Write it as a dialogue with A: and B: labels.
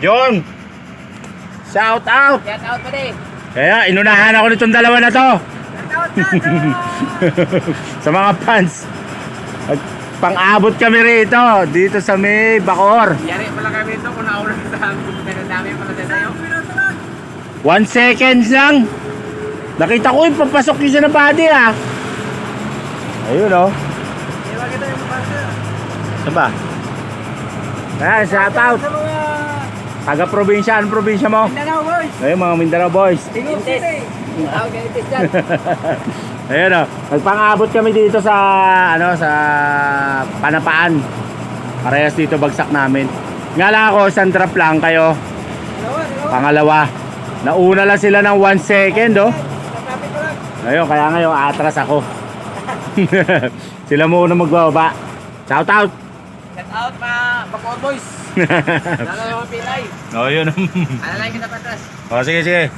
A: Yun. Shout out.
B: Shout out pa din.
A: Kaya inunahan ako nitong dalawa na to. Sa mga fans. Pang-abot kami rito. Dito sa may Bacoor.
B: Yari pala kami ito kung nauna sa dami pala tayo.
A: 1 seconds lang. Nakita ko yung papasok yung sa body ah. Ayun oh.
B: Iwan kita yung pasa.
A: Saan ba? Ayan, shout out. Taga probinsya, anong probinsya mo?
B: Mindanao boys.
A: Ayun mga Mindanao boys.
B: Gintis. Gintis dyan.
A: Ayun oh. Nagpang-abot kami dito sa ano sa Panapaan. Parehas dito bagsak namin. Nga lang ako, isang drop lang kayo. Pangalawa. Nauna lang sila ng 1 second oh. Ayun, kaya ngayon atras ako. Sila muna magbaba. Shout out.
B: Shout out pa Bacoor boys. Lalo yung pilay.
A: Oh, yun.
B: Alalay kita patras.
A: Oh, sige, sige.